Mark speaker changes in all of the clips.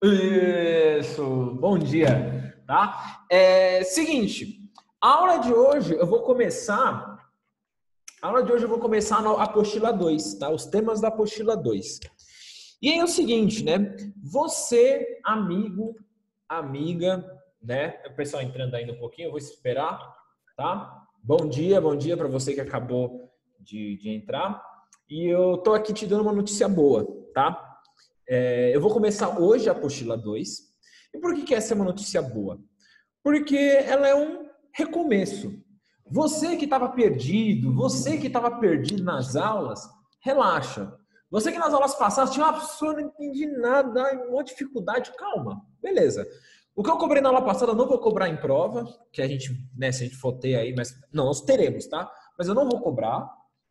Speaker 1: Isso, bom dia, tá? Seguinte, a aula de hoje eu vou começar na apostila 2, tá? Os temas da apostila 2. E aí é o seguinte, né? Você, amigo, amiga, né? O pessoal entrando ainda um pouquinho, eu vou esperar, tá? Bom dia para você que acabou de entrar. E eu tô aqui te dando uma notícia boa, tá? Eu vou começar hoje a apostila 2. E por que essa é uma notícia boa? Porque ela é um recomeço. Você que estava perdido nas aulas, relaxa. Você que nas aulas passadas tinha uma pessoa, não entendi nada, uma dificuldade, calma, beleza. O que eu cobrei na aula passada eu não vou cobrar em prova, que a gente, né, se a gente for ter aí, mas não, nós teremos, tá? Mas eu não vou cobrar,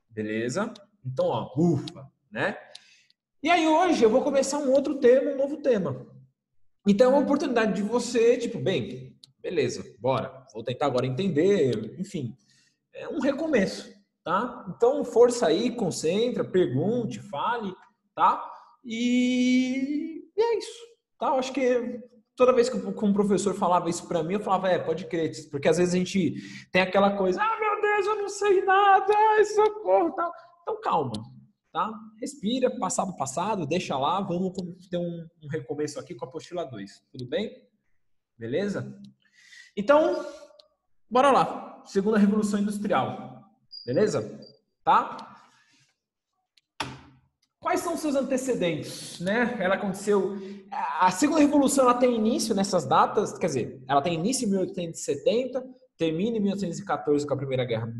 Speaker 1: beleza? Então, ó, ufa, né? E aí hoje eu vou começar um outro tema, um novo tema. Então é uma oportunidade de você, tipo, bem, beleza, bora. Vou tentar agora entender, enfim, é um recomeço, tá? Então força aí, concentra, pergunte, fale, tá? E é isso, tá? Eu acho que toda vez que um professor falava isso pra mim, eu falava, pode crer, porque às vezes a gente tem aquela coisa, meu Deus, eu não sei nada, socorro, tal. Então calma, tá? Respira, passado, deixa lá, vamos ter um recomeço aqui com a apostila 2, tudo bem? Beleza? Então, bora lá. Segunda Revolução Industrial, beleza? Tá? Quais são os seus antecedentes, né? Ela aconteceu... A Segunda Revolução, ela tem início nessas datas, quer dizer, ela tem início em 1870, termina em 1914 com a Primeira Guerra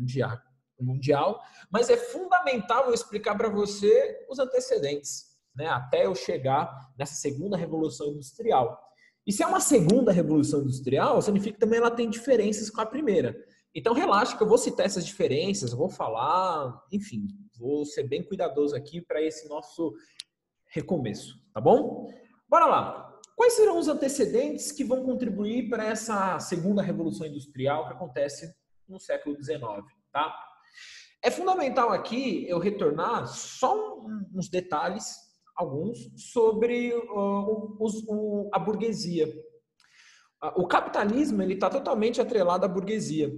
Speaker 1: Mundial, mas é fundamental eu explicar para você os antecedentes, né? Até eu chegar nessa Segunda Revolução Industrial. E se é uma Segunda Revolução Industrial, significa que também ela tem diferenças com a primeira. Então relaxa que eu vou citar essas diferenças, eu vou falar, enfim, vou ser bem cuidadoso aqui para esse nosso recomeço, tá bom? Bora lá. Quais serão os antecedentes que vão contribuir para essa Segunda Revolução Industrial que acontece no século XIX, tá? É fundamental aqui eu retornar só uns detalhes, alguns, sobre a burguesia. O capitalismo ele está totalmente atrelado à burguesia.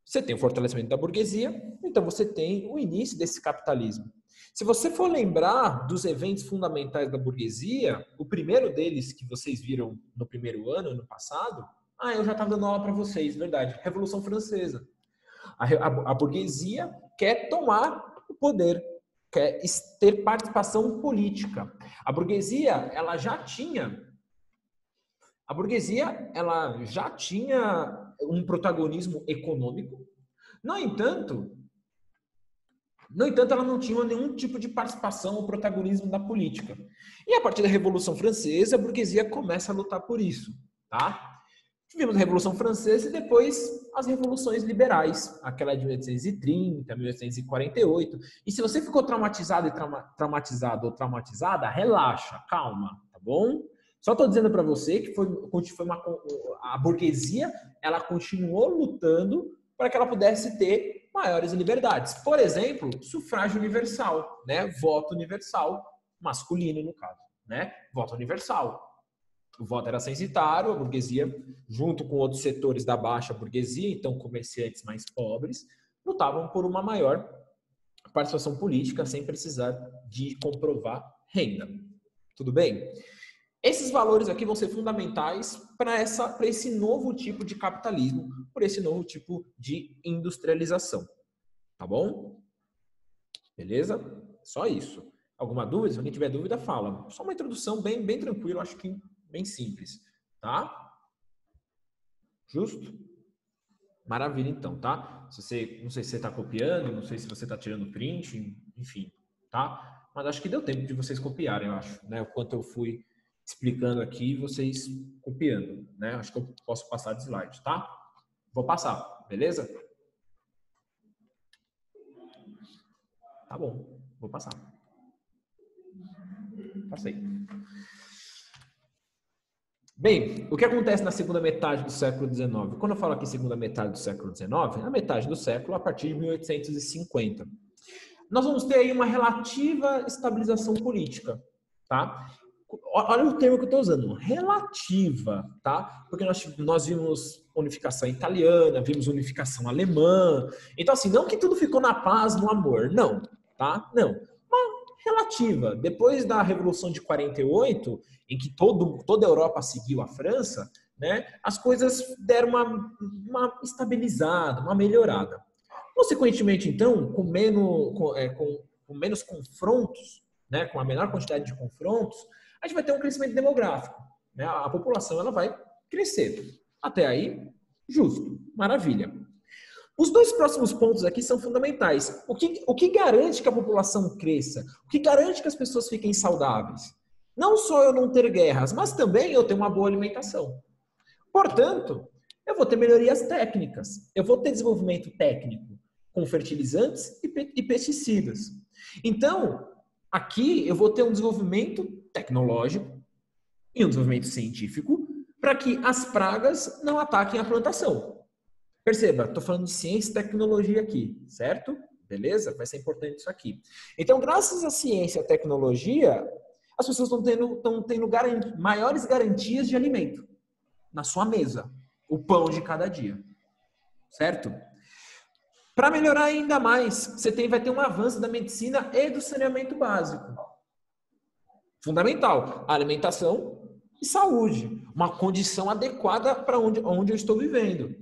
Speaker 1: Você tem o fortalecimento da burguesia, então você tem o início desse capitalismo. Se você for lembrar dos eventos fundamentais da burguesia, o primeiro deles que vocês viram no primeiro ano passado, eu já estava dando aula para vocês, verdade, Revolução Francesa. A burguesia quer tomar o poder, quer ter participação política. A burguesia, ela já tinha um protagonismo econômico. No entanto, ela não tinha nenhum tipo de participação ou protagonismo na política. E a partir da Revolução Francesa, a burguesia começa a lutar por isso, tá? Tivemos a Revolução Francesa e depois as revoluções liberais, aquela de 1830, 1848. E se você ficou traumatizado traumatizado ou traumatizada, relaxa, calma, tá bom? Só estou dizendo para você que a burguesia ela continuou lutando para que ela pudesse ter maiores liberdades. Por exemplo, sufrágio universal, né? Voto universal, masculino no caso, né? Voto universal. O voto era censitário, a burguesia, junto com outros setores da baixa burguesia, então comerciantes mais pobres, lutavam por uma maior participação política sem precisar de comprovar renda. Tudo bem? Esses valores aqui vão ser fundamentais para esse novo tipo de capitalismo, por esse novo tipo de industrialização. Tá bom? Beleza? Só isso. Alguma dúvida? Se alguém tiver dúvida, fala. Só uma introdução bem tranquila, acho que bem simples. Tá? Justo? Maravilha, então, tá? Não sei se você está copiando, não sei se você está tirando print, enfim, tá? Mas acho que deu tempo de vocês copiarem, eu acho, né? O quanto eu fui explicando aqui, vocês copiando, né? Acho que eu posso passar de slide, tá? Vou passar, beleza? Tá bom, vou passar. Passei. Bem, o que acontece na segunda metade do século XIX? Quando eu falo aqui segunda metade do século XIX, a metade do século a partir de 1850. Nós vamos ter aí uma relativa estabilização política, tá? olha o termo que eu estou usando, relativa, tá? Porque nós vimos unificação italiana, vimos unificação alemã. Então, assim, não que tudo ficou na paz, no amor, não, tá? Não. Mas relativa. Depois da Revolução de 48, em que toda a Europa seguiu a França, né, as coisas deram uma estabilizada, uma melhorada. Consequentemente, então, com menos confrontos, né, com a menor quantidade de confrontos, a gente vai ter um crescimento demográfico. Né? A população ela vai crescer. Até aí, justo. Maravilha. Os dois próximos pontos aqui são fundamentais. O que garante que a população cresça? O que garante que as pessoas fiquem saudáveis? Não só eu não ter guerras, mas também eu ter uma boa alimentação. Portanto, eu vou ter melhorias técnicas. Eu vou ter desenvolvimento técnico com fertilizantes e pesticidas. Então, aqui eu vou ter um desenvolvimento tecnológico e um desenvolvimento científico para que as pragas não ataquem a plantação. Perceba, estou falando de ciência e tecnologia aqui, certo? Beleza? Vai ser importante isso aqui. Então, graças à ciência e à tecnologia, as pessoas estão tendo maiores garantias de alimento na sua mesa. O pão de cada dia. Certo? Para melhorar ainda mais, vai ter um avanço da medicina e do saneamento básico. Fundamental, alimentação e saúde. Uma condição adequada para onde eu estou vivendo.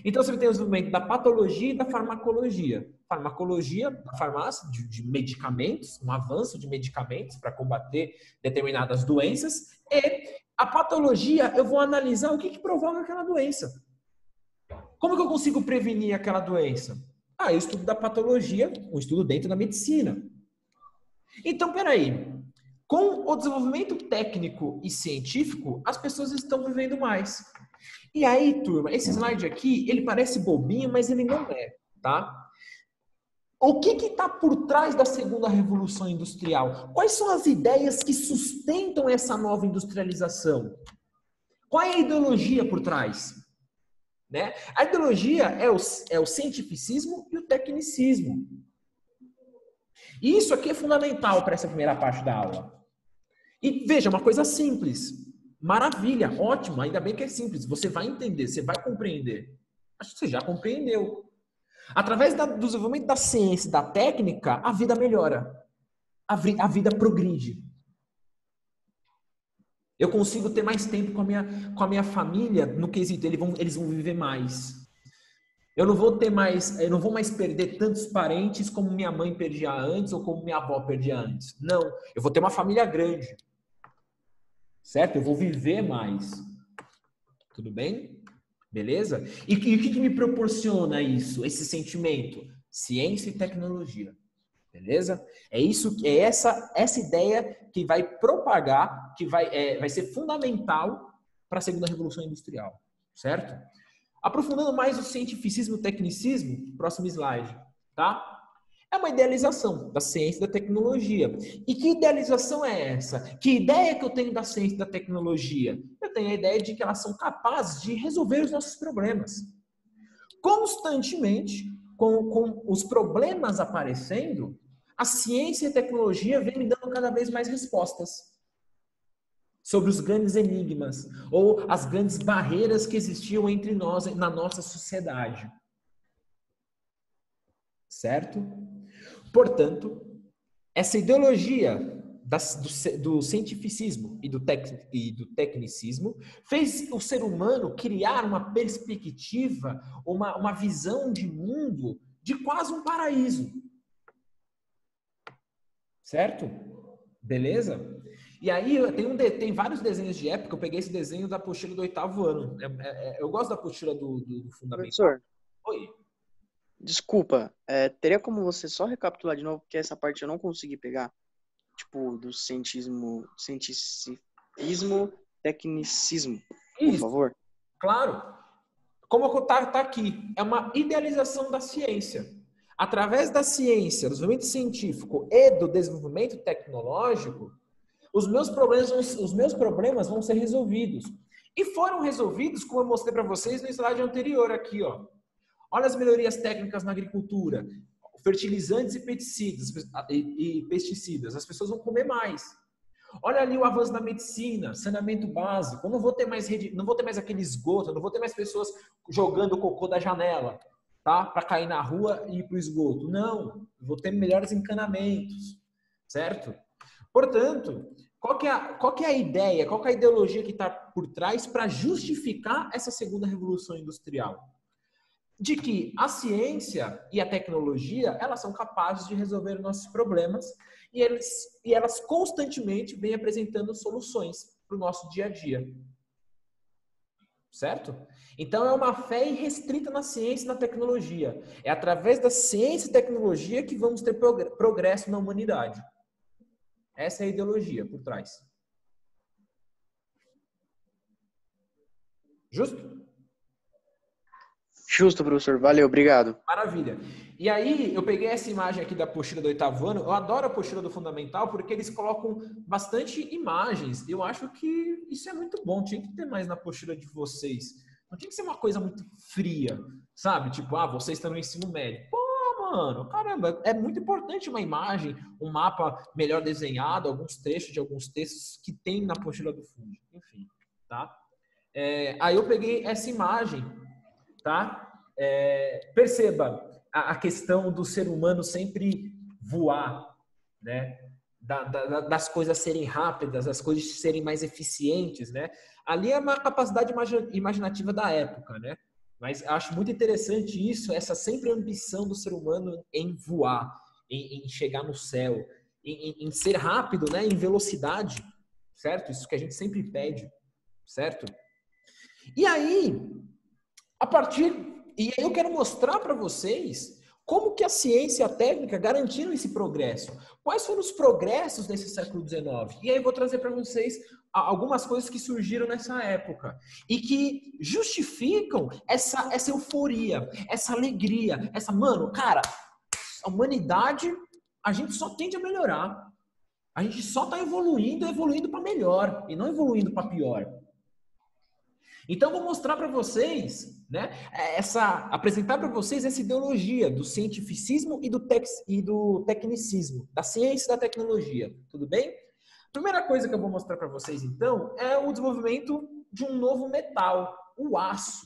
Speaker 1: Então, você tem o desenvolvimento da patologia e da farmacologia. Farmacologia, da farmácia, de medicamentos, um avanço de medicamentos para combater determinadas doenças. E a patologia, eu vou analisar o que provoca aquela doença. Como que eu consigo prevenir aquela doença? O estudo da patologia, um estudo dentro da medicina. Então, peraí. Com o desenvolvimento técnico e científico, as pessoas estão vivendo mais. E aí, turma, esse slide aqui, ele parece bobinho, mas ele não é, tá? O que está por trás da segunda revolução industrial? Quais são as ideias que sustentam essa nova industrialização? Qual é a ideologia por trás? Né? A ideologia é o cientificismo e o tecnicismo. E isso aqui é fundamental para essa primeira parte da aula. E veja, uma coisa simples. Maravilha, ótimo, ainda bem que é simples. Você vai entender, você vai compreender. Acho que você já compreendeu. Através do desenvolvimento da ciência e da técnica, a vida melhora. A vida progride. Eu consigo ter mais tempo com a minha família no quesito, eles vão viver mais. Eu não vou mais perder tantos parentes como minha mãe perdia antes ou como minha avó perdia antes. Não, eu vou ter uma família grande. Certo? Eu vou viver mais. Tudo bem? Beleza? E o que me proporciona isso, esse sentimento? Ciência e tecnologia. Beleza? É essa ideia que vai propagar, que vai ser fundamental para a segunda revolução industrial, certo? Aprofundando mais o cientificismo e o tecnicismo, próximo slide, tá? É uma idealização da ciência e da tecnologia. E que idealização é essa? Que ideia que eu tenho da ciência e da tecnologia? Eu tenho a ideia de que elas são capazes de resolver os nossos problemas. Constantemente, com os problemas aparecendo, a ciência e a tecnologia vem me dando cada vez mais respostas sobre os grandes enigmas ou as grandes barreiras que existiam entre nós na nossa sociedade. Certo? Portanto, essa ideologia do cientificismo e do tecnicismo fez o ser humano criar uma perspectiva, uma visão de mundo de quase um paraíso. Certo? Beleza? E aí tem vários desenhos de época. Eu peguei esse desenho da apostila do 8º ano. Eu gosto da apostila do fundamental.
Speaker 2: Professor,
Speaker 1: Oi.
Speaker 2: desculpa, teria como você só recapitular de novo, porque essa parte eu não consegui pegar? Tipo, do cientificismo, tecnicismo, por favor.
Speaker 1: Claro. Como está aqui, é uma idealização da ciência. Através da ciência, do desenvolvimento científico e do desenvolvimento tecnológico, os meus problemas vão ser resolvidos. E foram resolvidos, como eu mostrei para vocês no slide anterior aqui, ó. Olha as melhorias técnicas na agricultura, fertilizantes e pesticidas. As pessoas vão comer mais. Olha ali o avanço da medicina, saneamento básico. Eu não vou ter mais rede, não vou ter mais aquele esgoto, não vou ter mais pessoas jogando cocô da janela, tá? Para cair na rua e ir para o esgoto. Não, eu vou ter melhores encanamentos, certo? Portanto, qual que é a ideia, qual que é a ideologia que está por trás para justificar essa segunda revolução industrial? De que a ciência e a tecnologia, elas são capazes de resolver nossos problemas e elas constantemente vêm apresentando soluções para o nosso dia a dia. Certo? Então, é uma fé irrestrita na ciência e na tecnologia. É através da ciência e tecnologia que vamos ter progresso na humanidade. Essa é a ideologia por trás. Justo?
Speaker 2: Justo, professor. Valeu, obrigado.
Speaker 1: Maravilha. E aí, eu peguei essa imagem aqui da apostila do 8º ano. Eu adoro a apostila do Fundamental porque eles colocam bastante imagens. Eu acho que isso é muito bom. Tinha que ter mais na apostila de vocês. Não tinha que ser uma coisa muito fria, sabe? Tipo, vocês estão no ensino médio. Pô, mano, caramba, é muito importante uma imagem, um mapa melhor desenhado, alguns trechos de alguns textos que tem na apostila do Fundo. Enfim, tá? Aí eu peguei essa imagem, tá? Perceba a questão do ser humano sempre voar, né? Das coisas serem rápidas, das coisas serem mais eficientes, né? Ali é uma capacidade imaginativa da época, né? Mas acho muito interessante isso, essa sempre ambição do ser humano em voar, em chegar no céu, em ser rápido, né? Em velocidade, certo? Isso que a gente sempre pede, certo? E aí, e aí eu quero mostrar para vocês como que a ciência e a técnica garantiram esse progresso. Quais foram os progressos desse século XIX? E aí eu vou trazer para vocês algumas coisas que surgiram nessa época e que justificam essa euforia, essa alegria, mano, cara, a humanidade, a gente só tende a melhorar. A gente só está evoluindo para melhor e não evoluindo para pior. Então, eu vou mostrar para vocês, né, apresentar para vocês essa ideologia do cientificismo e do tecnicismo, da ciência e da tecnologia. Tudo bem? Primeira coisa que eu vou mostrar para vocês, então, é o desenvolvimento de um novo metal, o aço,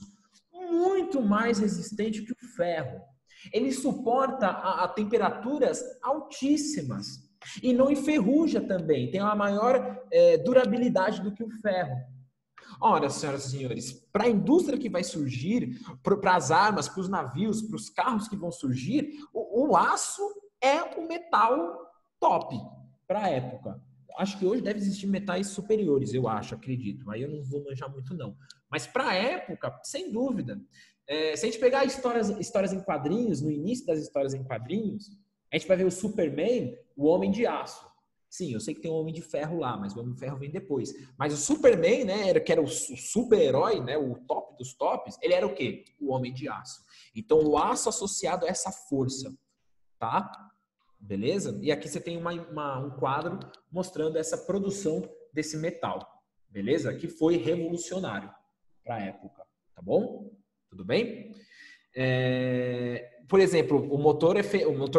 Speaker 1: muito mais resistente que o ferro. Ele suporta a temperaturas altíssimas e não enferruja também, tem uma maior durabilidade do que o ferro. Ora, senhoras e senhores, para a indústria que vai surgir, para as armas, para os navios, para os carros que vão surgir, o aço é o metal top para a época. Acho que hoje deve existir metais superiores, eu acho, acredito. Aí eu não vou manjar muito, não. Mas para a época, sem dúvida. Se a gente pegar histórias em quadrinhos, no início das histórias em quadrinhos, a gente vai ver o Superman, o Homem de Aço. Sim, eu sei que tem um Homem de Ferro lá, mas o Homem de Ferro vem depois. Mas o Superman, né, que era o super-herói, né, o top dos tops, ele era o quê? O Homem de Aço. Então, o aço associado a essa força, tá? Beleza? E aqui você tem um quadro mostrando essa produção desse metal, beleza? Que foi revolucionário para a época, tá bom? Tudo bem? Por exemplo, o motor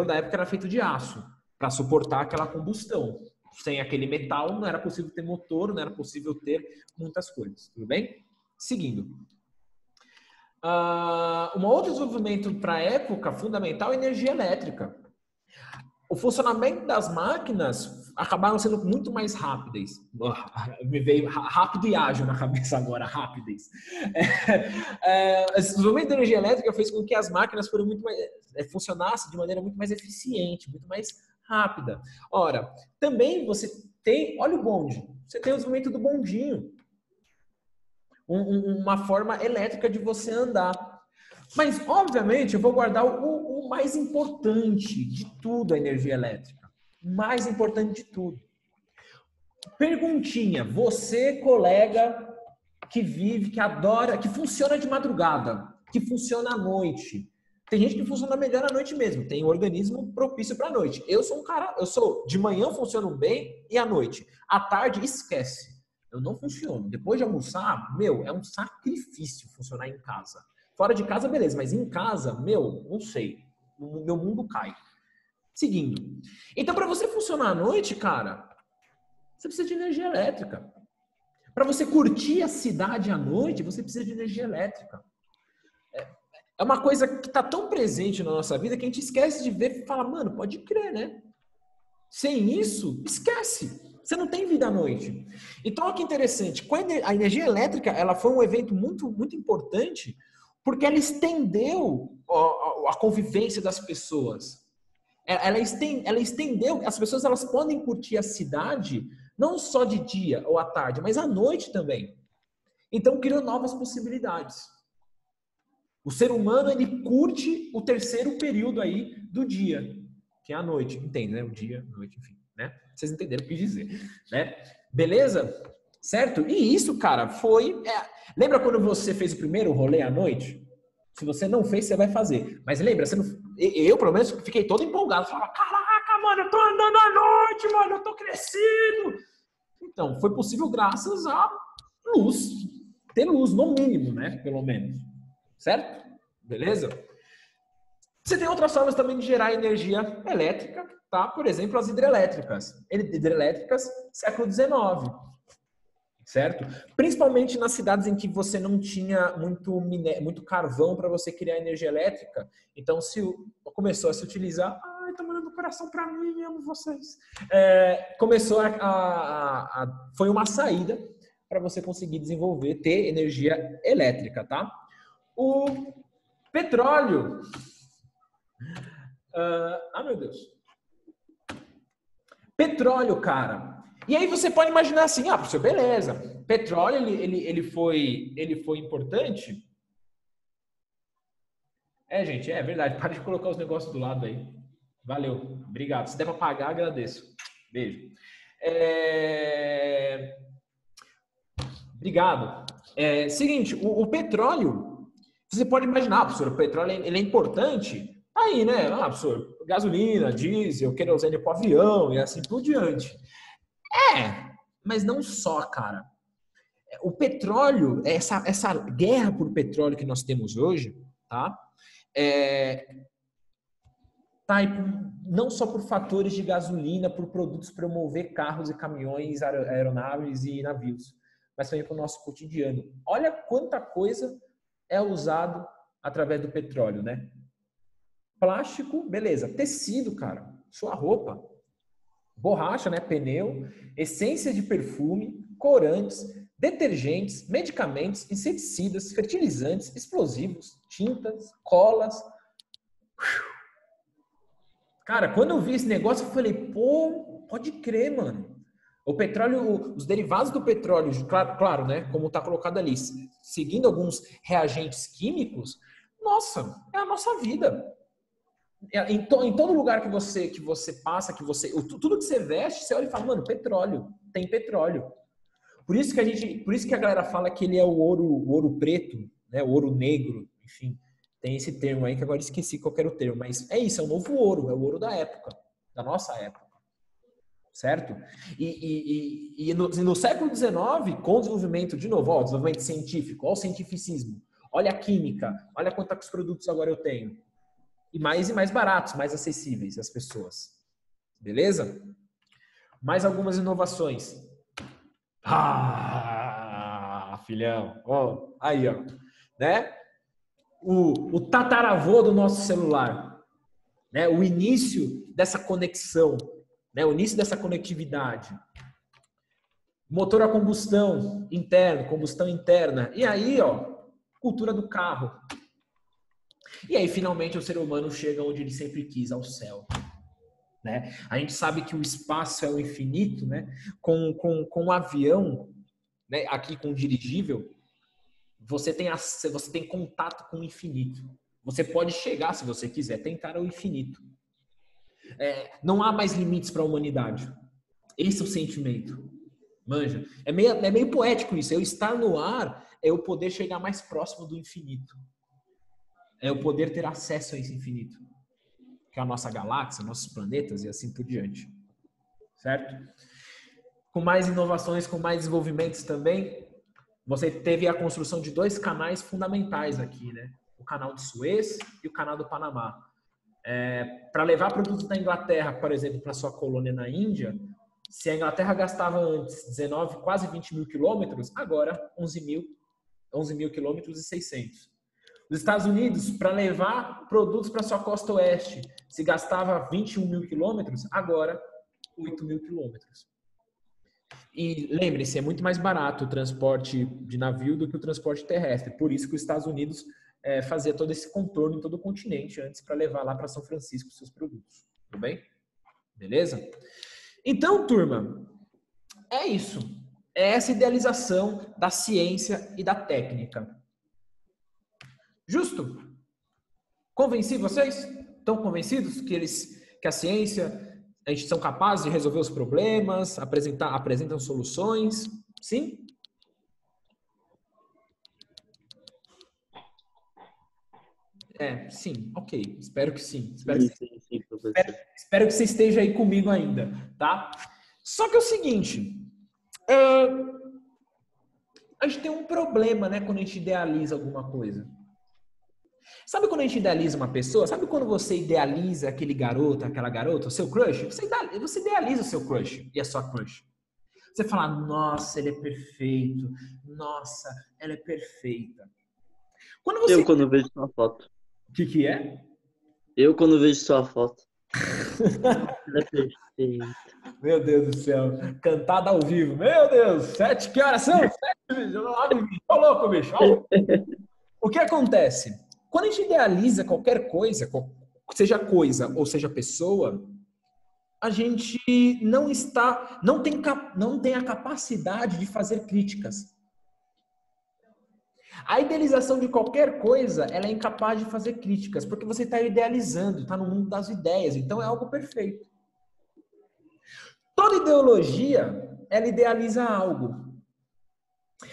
Speaker 1: da época era feito de aço, para suportar aquela combustão. Sem aquele metal, não era possível ter motor, não era possível ter muitas coisas. Tudo bem? Seguindo. Um outro desenvolvimento para a época fundamental é a energia elétrica. O funcionamento das máquinas acabaram sendo muito mais rápidas. Me veio rápido e ágil na cabeça agora, rápidas. Esse desenvolvimento da energia elétrica fez com que as máquinas funcionassem de maneira muito mais eficiente, muito mais rápida. Ora, também você tem, olha o bonde, você tem o desenvolvimento do bondinho. Uma forma elétrica de você andar. Mas, obviamente, eu vou guardar o mais importante de tudo, a energia elétrica. Mais importante de tudo. Perguntinha, você, colega, que vive, que adora, que funciona de madrugada, que funciona à noite. Tem gente que funciona melhor à noite mesmo, tem um organismo propício para a noite. Eu sou de manhã funciono bem e à noite. À tarde, esquece. Eu não funciono. Depois de almoçar, é um sacrifício funcionar em casa. Fora de casa, beleza, mas em casa, não sei. O meu mundo cai. Seguindo. Então, para você funcionar à noite, cara, Você precisa de energia elétrica. Para você curtir a cidade à noite, você precisa de energia elétrica. É uma coisa que está tão presente na nossa vida que a gente esquece de ver e fala, mano, pode crer, né? Sem isso, esquece. Você não tem vida à noite. Então, olha que interessante. A energia elétrica, ela foi um evento muito, muito importante porque ela estendeu a convivência das pessoas. Ela estendeu, as pessoas elas podem curtir a cidade não só de dia ou à tarde, mas à noite também. Então, criou novas possibilidades. O ser humano, ele curte o terceiro período aí do dia, que é a noite. Entende, né? O dia, a noite, enfim, né? Vocês entenderam o que eu quis dizer, né? Beleza? Certo? E isso, cara, foi... Lembra quando você fez o primeiro rolê à noite? Se você não fez, você vai fazer. Mas lembra, você não... eu, pelo menos, fiquei todo empolgado. Falava, caraca, mano, eu tô andando à noite, mano, eu tô crescido. Então, foi possível graças à luz. Ter luz, no mínimo, né? Pelo menos. Certo? Beleza? Você tem outras formas também de gerar energia elétrica, tá? Por exemplo, as hidrelétricas. Hidrelétricas, século XIX. Certo? Principalmente nas cidades em que você não tinha muito carvão para você criar energia elétrica. Então, começou a se utilizar... Ai, tá mandando coração para mim, amo vocês. Foi uma saída para você conseguir desenvolver, ter energia elétrica, tá? O petróleo... meu Deus. Petróleo, cara. E aí você pode imaginar assim, professor, beleza. Petróleo, ele foi importante? Gente, é verdade. Para de colocar os negócios do lado aí. Valeu. Obrigado. Se der para pagar, agradeço. Beijo. Obrigado. Seguinte, o petróleo, você pode imaginar, professor, o petróleo ele é importante. Aí, né? Professor, gasolina, diesel, querosene para o avião e assim por diante. Mas não só, cara. O petróleo, essa guerra por petróleo que nós temos hoje, tá? Tá aí não só por fatores de gasolina, por produtos para mover carros e caminhões, aeronaves e navios, mas também para o nosso cotidiano. Olha quanta coisa é usado através do petróleo, né? Plástico, beleza. Tecido, cara. Sua roupa. Borracha, né? Pneu. Essência de perfume. Corantes. Detergentes. Medicamentos. Inseticidas. Fertilizantes. Explosivos. Tintas. Colas. Cara, quando eu vi esse negócio, eu falei, pô, pode crer, mano. O petróleo, os derivados do petróleo, claro, né? Como tá colocado ali, seguindo alguns reagentes químicos, nossa, é a nossa vida. Em todo lugar que você passa, tudo que você veste, você olha e fala, mano, petróleo, tem petróleo. Por isso que a galera fala que ele é o ouro preto, né? O ouro negro, enfim, tem esse termo aí que agora esqueci qual era o termo, mas é isso, é o novo ouro, é o ouro da época, da nossa época, certo? E no século XIX, com o desenvolvimento, de novo, desenvolvimento científico, o cientificismo, olha a química, olha quantos produtos agora eu tenho. E mais baratos, mais acessíveis às pessoas. Beleza? Mais algumas inovações. Filhão. Aí, ó. Né? O tataravô do nosso celular. Né? O início dessa conexão. Né? O início dessa conectividade. Motor a combustão interno, combustão interna. E aí, ó, cultura do carro. E aí, finalmente, o ser humano chega onde ele sempre quis, ao céu. Né? A gente sabe que o espaço é o infinito, né? Com um avião, né? Aqui com o dirigível, você tem contato com o infinito. Você pode chegar, se você quiser, tentar ao infinito. Não há mais limites para a humanidade. Esse é o sentimento. Manja? É meio poético isso. Eu estar no ar é o poder chegar mais próximo do infinito. É o poder ter acesso a esse infinito, que é a nossa galáxia, nossos planetas e assim por diante. Certo? Com mais inovações, com mais desenvolvimentos também, você teve a construção de 2 canais fundamentais aqui, né? O canal de Suez e o canal do Panamá. Para levar produtos da Inglaterra, por exemplo, para sua colônia na Índia, Se a Inglaterra gastava antes 19, quase 20 mil quilômetros, agora 11 mil quilômetros e 600. Os Estados Unidos, para levar produtos para sua costa oeste, se gastava 21 mil quilômetros, agora 8 mil quilômetros. E lembre-se, é muito mais barato o transporte de navio do que o transporte terrestre. Por isso que os Estados Unidos fazia todo esse contorno em todo o continente antes para levar lá para São Francisco os seus produtos. Tudo bem? Beleza? Então, turma, é isso. É essa idealização da ciência e da técnica. Justo? Convenci vocês? Estão convencidos que a ciência, a gente são capazes de resolver os problemas, apresentam soluções? Sim? Sim, ok. Espero que sim. Espero que você esteja aí comigo ainda, tá? Só que é o seguinte, a gente tem um problema, né, quando a gente idealiza alguma coisa. Sabe quando a gente idealiza uma pessoa? Sabe quando você idealiza aquele garoto, aquela garota, o seu crush? Você idealiza o seu crush e a sua crush. Você fala, nossa, ele é perfeito. Nossa, ela é perfeita.
Speaker 3: Eu quando vejo sua foto.
Speaker 1: O que é?
Speaker 3: Eu quando vejo sua foto. Ela é perfeita.
Speaker 1: Meu Deus do céu. Cantada ao vivo. Meu Deus. Que horas são? 7, bicho. Ô, louco, bicho. O que acontece? Quando a gente idealiza qualquer coisa, seja coisa ou seja pessoa, a gente não tem a capacidade de fazer críticas. A idealização de qualquer coisa, ela é incapaz de fazer críticas, porque você está idealizando, está no mundo das ideias, então é algo perfeito. Toda ideologia, ela idealiza algo.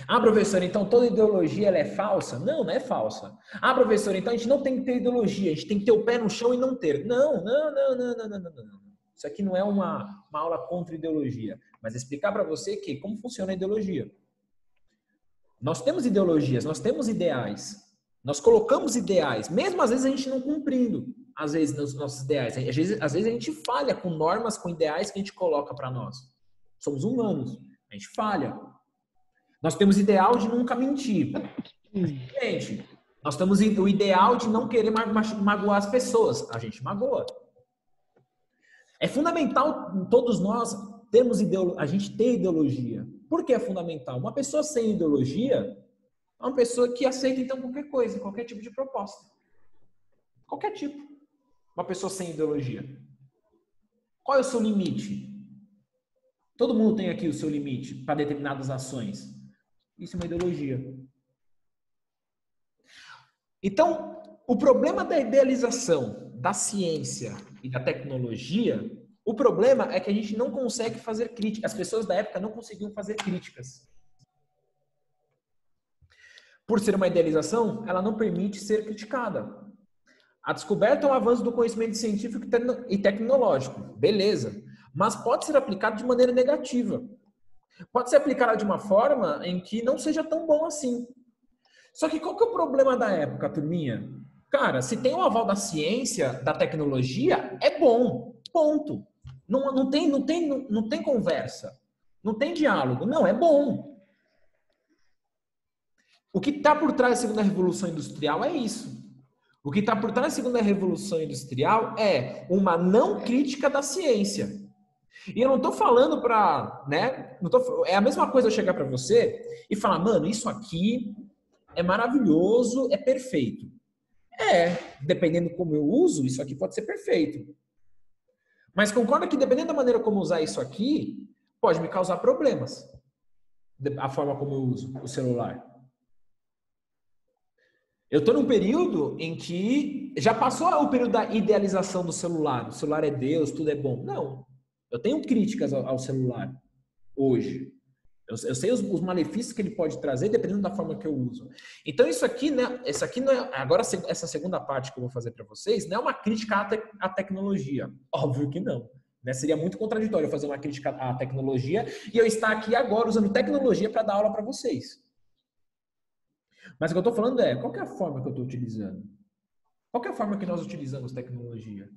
Speaker 1: Ah, professor, então toda ideologia ela é falsa? Não, não é falsa. Ah, professor, então a gente não tem que ter ideologia, a gente tem que ter o pé no chão e não ter. Não. Isso aqui não é uma aula contra ideologia, mas explicar para você como funciona a ideologia. Nós temos ideologias, nós temos ideais, nós colocamos ideais, mesmo às vezes a gente não cumprindo, às vezes, nos nossos ideais. Às vezes a gente falha com normas, com ideais que a gente coloca para nós. Somos humanos, a gente falha. Nós temos ideal de nunca mentir. Gente, nós temos o ideal de não querer magoar as pessoas. A gente magoa. É fundamental todos nós termos a gente ter ideologia. Por que é fundamental? Uma pessoa sem ideologia é uma pessoa que aceita então qualquer coisa, qualquer tipo de proposta. Qualquer tipo. Uma pessoa sem ideologia. Qual é o seu limite? Todo mundo tem aqui o seu limite para determinadas ações. Isso é uma ideologia. Então, o problema da idealização da ciência e da tecnologia, o problema é que a gente não consegue fazer críticas. As pessoas da época não conseguiam fazer críticas. Por ser uma idealização, ela não permite ser criticada. A descoberta é um avanço do conhecimento científico e tecnológico. Beleza. Mas pode ser aplicado de maneira negativa. Pode ser aplicada de uma forma em que não seja tão bom assim. Só que qual que é o problema da época, turminha? Cara, se tem o aval da ciência, da tecnologia, é bom. Ponto. Não tem conversa. Não tem diálogo. Não, é bom. O que está por trás da segunda revolução industrial é isso. O que está por trás da segunda revolução industrial é uma não crítica da ciência. E eu não estou falando para, né? É a mesma coisa eu chegar para você e falar, mano, isso aqui é maravilhoso, é perfeito. Dependendo como eu uso, isso aqui pode ser perfeito. Mas concorda que dependendo da maneira como usar isso aqui, pode me causar problemas. A forma como eu uso o celular. Eu estou num período em que já passou o período da idealização do celular. O celular é Deus, tudo é bom. Não. Eu tenho críticas ao celular hoje. Eu sei os malefícios que ele pode trazer dependendo da forma que eu uso. Então isso aqui, né? Essa aqui não é, agora essa segunda parte que eu vou fazer para vocês não é uma crítica à tecnologia. Óbvio que não. Né? Seria muito contraditório eu fazer uma crítica à tecnologia e eu estar aqui agora usando tecnologia para dar aula para vocês. Mas o que eu estou falando qual que é a forma que eu estou utilizando? Qual que é a forma que nós utilizamos tecnologia?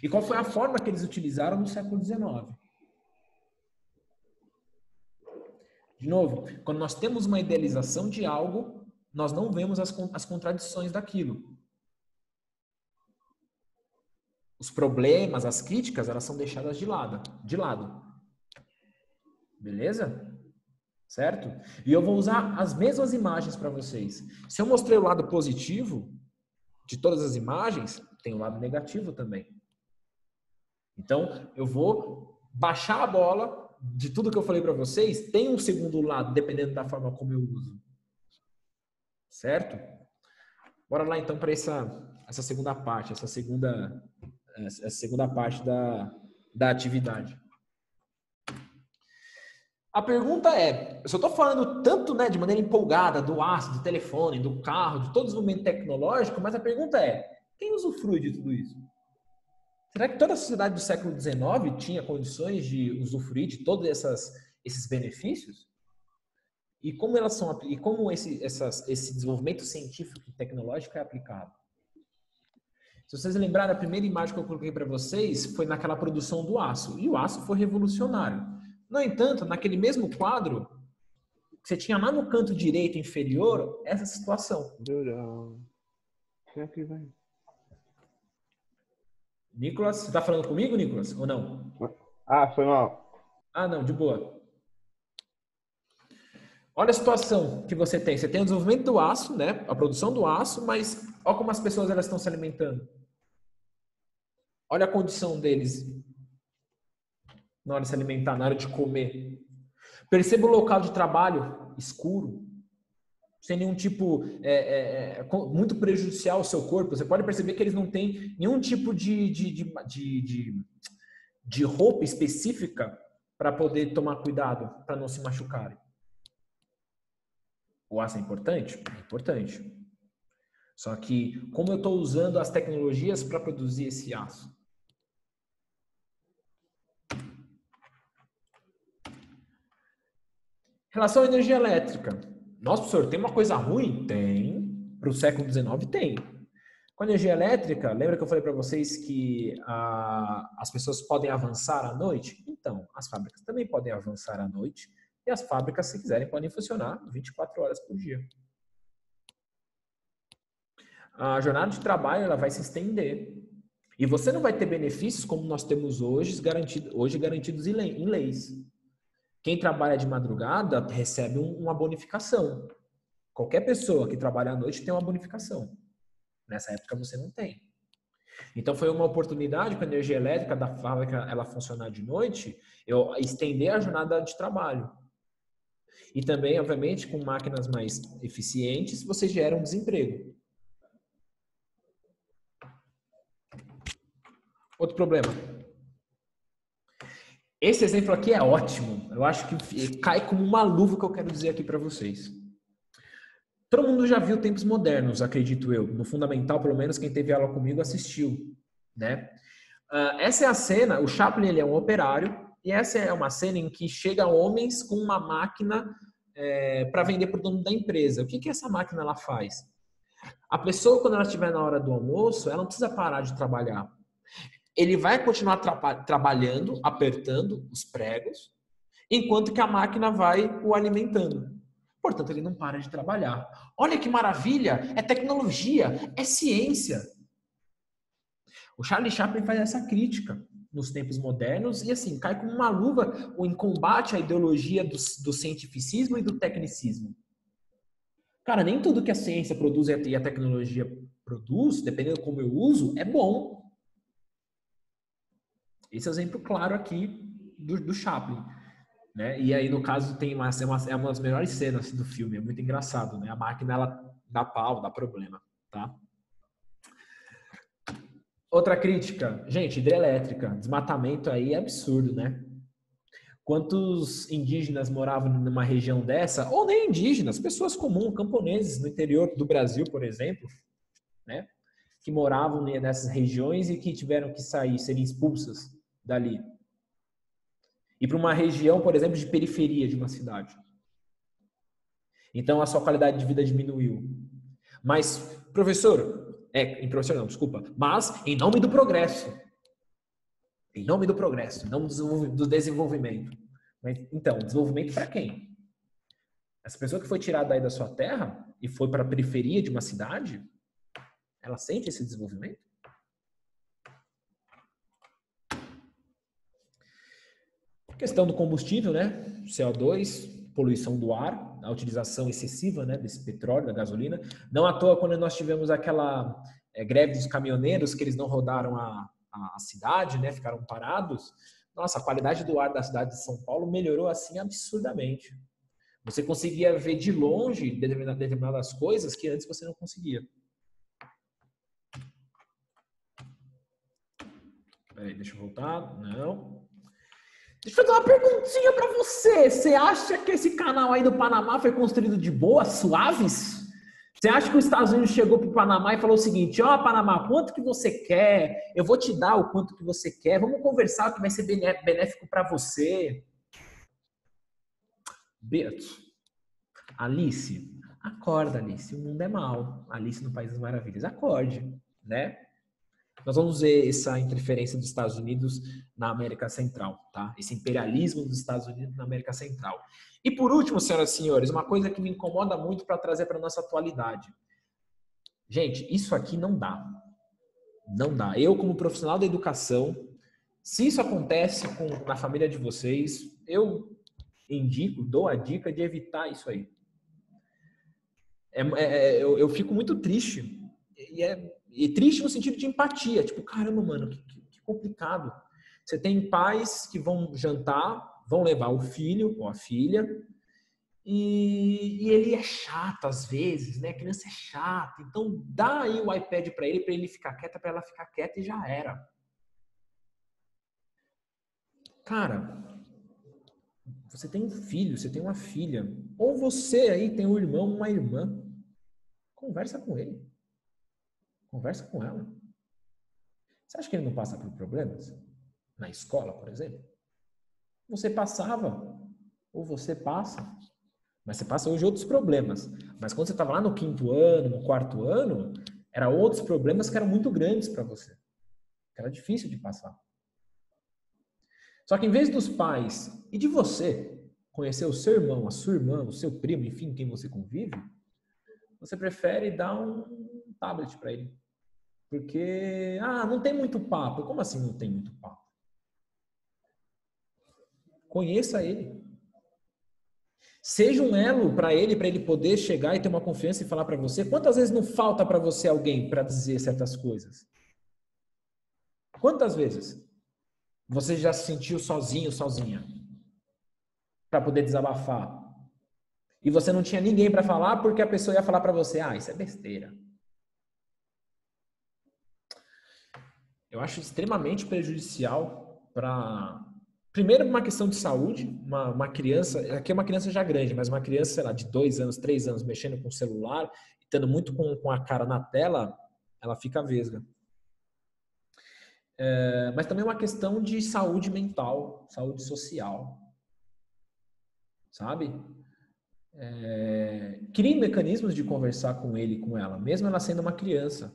Speaker 1: E qual foi a forma que eles utilizaram no século XIX? De novo, quando nós temos uma idealização de algo, nós não vemos as contradições daquilo. Os problemas, as críticas, elas são deixadas de lado. Beleza? Certo? E eu vou usar as mesmas imagens para vocês. Se eu mostrei o lado positivo de todas as imagens, tem o lado negativo também. Então, eu vou baixar a bola de tudo que eu falei para vocês. Tem um segundo lado, dependendo da forma como eu uso. Certo? Bora lá, então, para essa segunda parte, essa segunda parte da atividade. A pergunta é, eu só estou falando tanto, né, de maneira empolgada do aço, do telefone, do carro, de todo o desenvolvimento tecnológico, mas a pergunta é, quem usufrui de tudo isso? Será que toda a sociedade do século XIX tinha condições de usufruir de todos esses benefícios? E como elas são, e como esse desenvolvimento científico e tecnológico é aplicado? Se vocês lembrarem, a primeira imagem que eu coloquei para vocês foi naquela produção do aço. E o aço foi revolucionário. No entanto, naquele mesmo quadro, você tinha lá no canto direito inferior essa situação. Nicolas, você está falando comigo, Nicolas? Ou não?
Speaker 4: Ah, foi mal.
Speaker 1: Ah, não, de boa. Olha a situação que você tem. Você tem o desenvolvimento do aço, né? A produção do aço, mas olha como as pessoas elas estão se alimentando. Olha a condição deles na hora de se alimentar, na hora de comer. Perceba o local de trabalho escuro, sem nenhum tipo, muito prejudicial ao seu corpo. Você pode perceber que eles não têm nenhum tipo de roupa específica para poder tomar cuidado, para não se machucarem. O aço é importante? É importante. Só que, como eu estou usando as tecnologias para produzir esse aço? Relação à energia elétrica. Nossa, professor, tem uma coisa ruim? Tem. Para o século XIX, tem. Com a energia elétrica, lembra que eu falei para vocês que as pessoas podem avançar à noite? Então, as fábricas também podem avançar à noite. E as fábricas, se quiserem, podem funcionar 24 horas por dia. A jornada de trabalho ela vai se estender. E você não vai ter benefícios como nós temos hoje garantidos em leis. Quem trabalha de madrugada recebe uma bonificação. Qualquer pessoa que trabalha à noite tem uma bonificação. Nessa época você não tem. Então foi uma oportunidade com a energia elétrica da fábrica ela funcionar de noite, eu estender a jornada de trabalho. E também, obviamente, com máquinas mais eficientes, você gera um desemprego. Outro problema. Esse exemplo aqui é ótimo. Eu acho que cai como uma luva que eu quero dizer aqui para vocês. Todo mundo já viu Tempos Modernos, acredito eu. No Fundamental, pelo menos, quem teve aula comigo assistiu, né? Essa é a cena, o Chaplin ele é um operário, e essa é uma cena em que chega homens com uma máquina para vender para o dono da empresa. O que essa máquina ela faz? A pessoa, quando ela estiver na hora do almoço, ela não precisa parar de trabalhar. Ele vai continuar trabalhando, apertando os pregos, enquanto que a máquina vai o alimentando. Portanto, ele não para de trabalhar. Olha que maravilha! É tecnologia, é ciência. O Charlie Chaplin faz essa crítica nos tempos modernos e, assim, cai como uma luva em combate à ideologia do cientificismo e do tecnicismo. Cara, nem tudo que a ciência produz e a tecnologia produz, dependendo de como eu uso, é bom. Esse é o exemplo claro aqui do Chaplin. Né? E aí, no caso, é uma das melhores cenas do filme. É muito engraçado, né? A máquina, ela dá pau, dá problema, tá? Outra crítica. Gente, hidrelétrica. Desmatamento aí é absurdo, né? Quantos indígenas moravam numa região dessa? Ou nem indígenas, pessoas comuns, camponeses no interior do Brasil, por exemplo, né? Que moravam nessas regiões e que tiveram que sair, serem expulsas dali. E para uma região, por exemplo, de periferia de uma cidade. Então, a sua qualidade de vida diminuiu. Mas, mas em nome do progresso. Em nome do progresso, não do desenvolvimento. Mas, então, desenvolvimento para quem? Essa pessoa que foi tirada aí da sua terra e foi para a periferia de uma cidade, ela sente esse desenvolvimento? Questão do combustível, né? CO2, poluição do ar, a utilização excessiva, né, desse petróleo, da gasolina. Não à toa, quando nós tivemos aquela greve dos caminhoneiros, que eles não rodaram a cidade, né, ficaram parados, nossa, a qualidade do ar da cidade de São Paulo melhorou assim absurdamente. Você conseguia ver de longe determinadas coisas que antes você não conseguia. Peraí, deixa eu voltar. Não. Deixa eu fazer uma perguntinha pra você. Você acha que esse canal aí do Panamá foi construído de boas, suaves? Você acha que os Estados Unidos chegou pro Panamá e falou o seguinte: ó, Panamá, quanto que você quer? Eu vou te dar o quanto que você quer. Vamos conversar que vai ser benéfico pra você. Beto, Alice, acorda, Alice. O mundo é mau. Alice no País das Maravilhas. Acorde, né? Nós vamos ver essa interferência dos Estados Unidos na América Central, tá? Esse imperialismo dos Estados Unidos na América Central. E por último, senhoras e senhores, uma coisa que me incomoda muito para trazer para nossa atualidade. Gente, isso aqui não dá. Não dá. Eu, como profissional da educação, se isso acontece na família de vocês, eu indico, dou a dica de evitar isso aí. Eu fico muito triste. E triste no sentido de empatia. Tipo, caramba, mano, que complicado. Você tem pais que vão jantar, vão levar o filho ou a filha, e ele é chato às vezes, né? A criança é chata. Então, dá aí o iPad para ele ficar quieta, para ela ficar quieta e já era. Cara, você tem um filho, você tem uma filha, ou você aí tem um irmão, uma irmã. Conversa com ele. Conversa com ela. Você acha que ele não passa por problemas? Na escola, por exemplo? Você passava, ou você passa. Mas você passa hoje outros problemas. Mas quando você estava lá no 5º ano, no 4º ano, eram outros problemas que eram muito grandes para você. Que era difícil de passar. Só que em vez dos pais e de você conhecer o seu irmão, a sua irmã, o seu primo, enfim, quem você convive, você prefere dar um tablet para ele. Porque, não tem muito papo. Como assim não tem muito papo? Conheça ele. Seja um elo para ele poder chegar e ter uma confiança e falar para você. Quantas vezes não falta para você alguém para dizer certas coisas? Quantas vezes você já se sentiu sozinho, sozinha? Para poder desabafar. E você não tinha ninguém para falar porque a pessoa ia falar para você, isso é besteira. Eu acho extremamente prejudicial para... Primeiro, uma questão de saúde. Uma criança... Aqui é uma criança já grande, mas uma criança, sei lá, de 2 anos, 3 anos, mexendo com o celular, estando muito com a cara na tela, ela fica vesga. Mas também uma questão de saúde mental, saúde social. Sabe? Crie mecanismos de conversar com ele e com ela, mesmo ela sendo uma criança.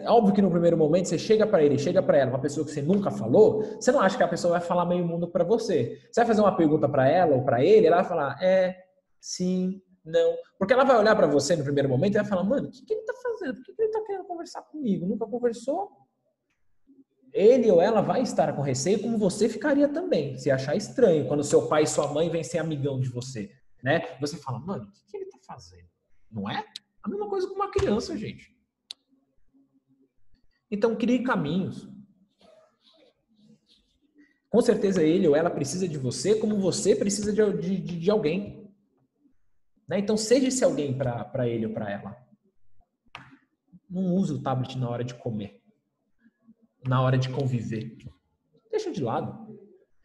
Speaker 1: Óbvio que no primeiro momento você chega para ele, chega para ela, uma pessoa que você nunca falou, você não acha que a pessoa vai falar meio mundo para você. Você vai fazer uma pergunta para ela ou para ele, ela vai falar sim, não. Porque ela vai olhar para você no primeiro momento e vai falar, mano, o que ele tá fazendo? Por que ele tá querendo conversar comigo? Nunca conversou? Ele ou ela vai estar com receio, como você ficaria também, se achar estranho, quando seu pai e sua mãe vêm ser amigão de você, né? Você fala, mano, o que ele tá fazendo? Não é? A mesma coisa com uma criança, gente. Então, crie caminhos. Com certeza ele ou ela precisa de você como você precisa de alguém. Né? Então, seja esse alguém para ele ou para ela. Não use o tablet na hora de comer. Na hora de conviver. Deixa de lado.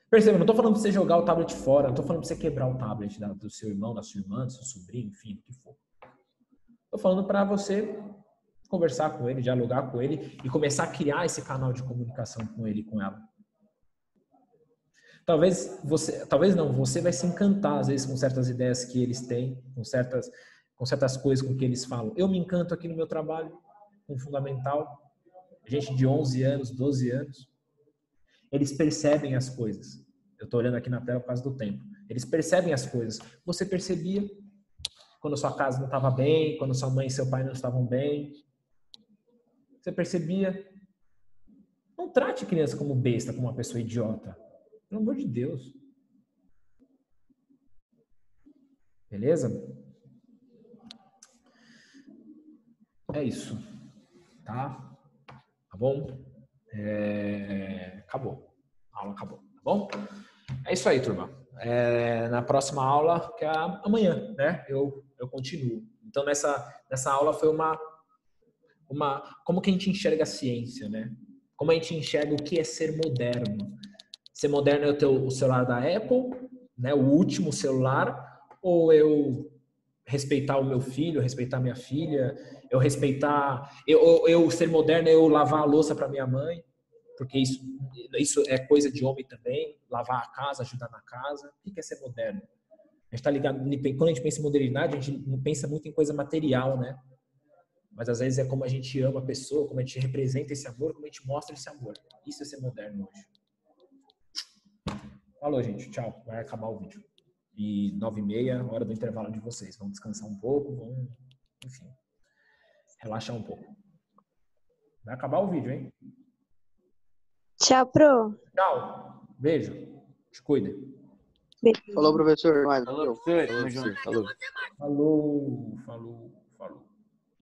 Speaker 1: Perceba, não estou falando para você jogar o tablet fora, não estou falando para você quebrar o tablet do seu irmão, da sua irmã, do seu sobrinho, enfim, o que for. Estou falando para você conversar com ele, dialogar com ele e começar a criar esse canal de comunicação com ele e com ela. Talvez você vai se encantar às vezes com certas ideias que eles têm, com certas coisas com que eles falam. Eu me encanto aqui no meu trabalho, com fundamental, gente de 11 anos, 12 anos, eles percebem as coisas. Eu estou olhando aqui na tela por causa do tempo. Eles percebem as coisas. Você percebia quando sua casa não estava bem, quando sua mãe e seu pai não estavam bem. Você percebia. Não trate criança como besta, como uma pessoa idiota. Pelo amor de Deus. Beleza? É isso. Tá? Tá bom? Acabou. A aula acabou. Tá bom? É isso aí, turma. Na próxima aula, que é amanhã, né? Eu continuo. Então, nessa aula foi uma... Como que a gente enxerga a ciência, né? Como a gente enxerga o que é ser moderno. Ser moderno é o celular da Apple, né? O último celular, ou eu respeitar o meu filho, respeitar minha filha, eu respeitar... Eu ser moderno é eu lavar a louça para minha mãe, porque isso é coisa de homem também, lavar a casa, ajudar na casa. O que é ser moderno? A gente tá ligado, quando a gente pensa em modernidade, a gente não pensa muito em coisa material, né? Mas às vezes é como a gente ama a pessoa, como a gente representa esse amor, como a gente mostra esse amor. Isso é ser moderno hoje. Falou, gente. Tchau. Vai acabar o vídeo. E 9h30, hora do intervalo de vocês. Vamos descansar um pouco, vamos, enfim, relaxar um pouco. Vai acabar o vídeo, hein?
Speaker 5: Tchau, pro.
Speaker 1: Tchau. Beijo. Te cuida.
Speaker 2: Falou, professor.
Speaker 4: Falou, professor. Tamo junto. Falou.
Speaker 1: Falou.